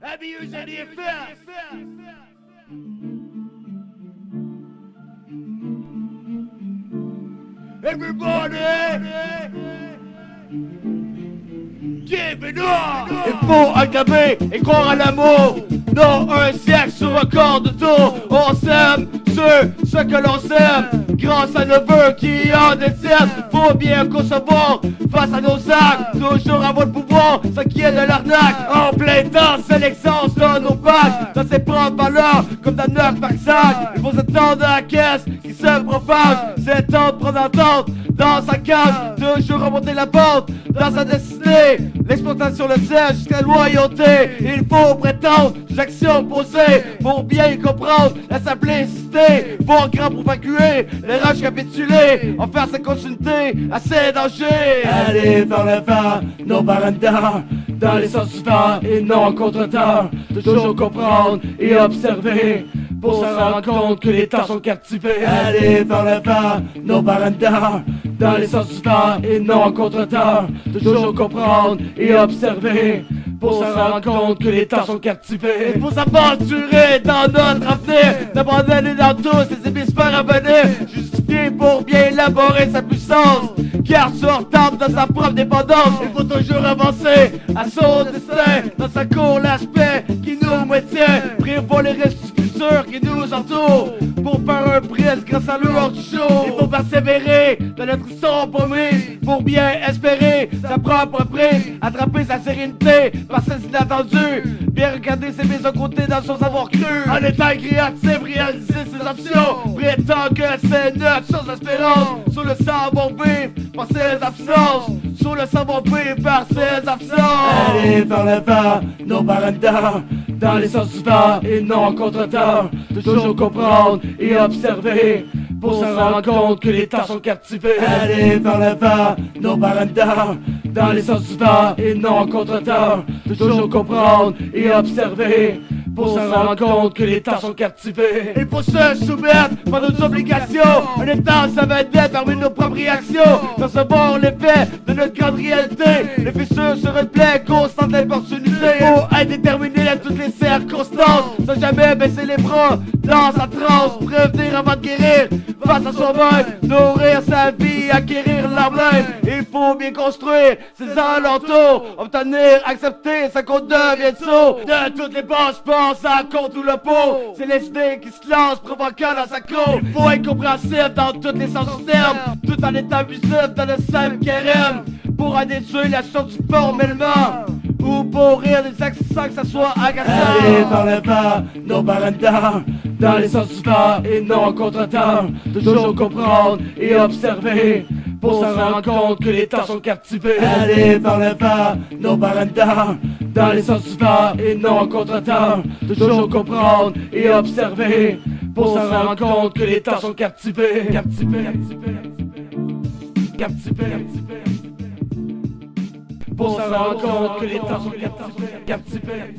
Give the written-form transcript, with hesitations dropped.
Abuse and the affair. Everybody, give it up. Il faut aggraver et croire à l'amour. Non, un siècle sur un corps de tour. On s'aime ce que l'on s'aime. Grâce à nos vœux qui en détiennent. Faut bien concevoir face à nos actes. Toujours avoir le pouvoir, ce qui est de l'arnaque. En plein temps, c'est l'excellence de nos packs. Dans ses propres valeurs, comme dans notre vaccin. Il faut s'attendre à la caisse qui se propage. C'est temps de prendre entente dans sa cage. Toujours remonter la pente dans sa destinée. L'exploitation le sait jusqu'à la loyauté. Il faut prétendre des actions posées pour bien comprendre la simplicité. Voir grand pour évacuer les rages capitulées. En faire sa continuité à ses dangers. Aller vers le vent, nos barandas. Dans les sens du vent et non en contre-temps. Toujours comprendre et observer pour se rendre compte que les temps sont captivés. Aller vers le vent, nos barandas. Dans les sens du vent et non en contre-temps. Toujours comprendre et observer pour se rendre compte que les temps sont captivés. Il faut s'aventurer dans notre avenir, d'abandonner dans tous ces hémisphères à venir, justifié pour bien élaborer sa puissance, car sur table dans sa propre dépendance. Il faut toujours avancer à son destin, dans sa cour l'aspect qui nous maintient, prévoit les risques du futur qui nous entourent, pour faire un prise grâce à l'heure du jour. Il faut persévérer dans notre sombre mise, pour bien espérer sa propre prise, attraper sa sérénité par ses inattendus, bien regarder ses mises à côté dans son savoir cru. En étant créatif, réaliser ses options, prétend que c'est notre chose d'espérance, sur le savoir-vivre par ses absences, sur le savoir-vivre par ses absences. Aller vers le vent, nos barandas, dans les sens du vent et non en contre-temps. Toujours comprendre et observer pour se rendre compte que les temps sont captivés. Aller vers le vent, nos barandas, dans les sens du vent et non en contre-temps. Toujours comprendre et observer pour se rendre compte que les temps sont captivés. Il faut se soumettre par nos obligations, un état sa vedette parmi nos propres réactions, percevoir l'effet de notre grande réalité, les fissures sur une plaie constante d'importunité. Il faut être déterminé à toutes les circonstances, sans jamais baisser les bras dans sa transe, prévenir avant de guérir face à soi-même, nourrir sa vie, acquérir l'emblème. Il faut bien construire ses alentours, obtenir, accepter sa qu'on devient sourd. De toutes les banques, pense à contre ou le pot. C'est les idées qui se lancent, provoquant dans sa cour. Il faut être compréhensif dans tous les sens du terme, tout en étant abusif dans le simple kérem, pour en détruire la chose formellement, ou pour rire des actes sans que ça soit agaçant. Aller vers le vent, nos barandas, dans les sens du vent et non en contre-temps. Toujours comprendre et observer pour se rendre compte que les temps sont captivés. Aller vers le vent, nos barandas, dans les sens du vent et non en contre-temps. Toujours comprendre et observer pour se rendre compte que les temps sont captivés. Captivés, captivés, captivés, pour se rendre compte que les temps sont captivés.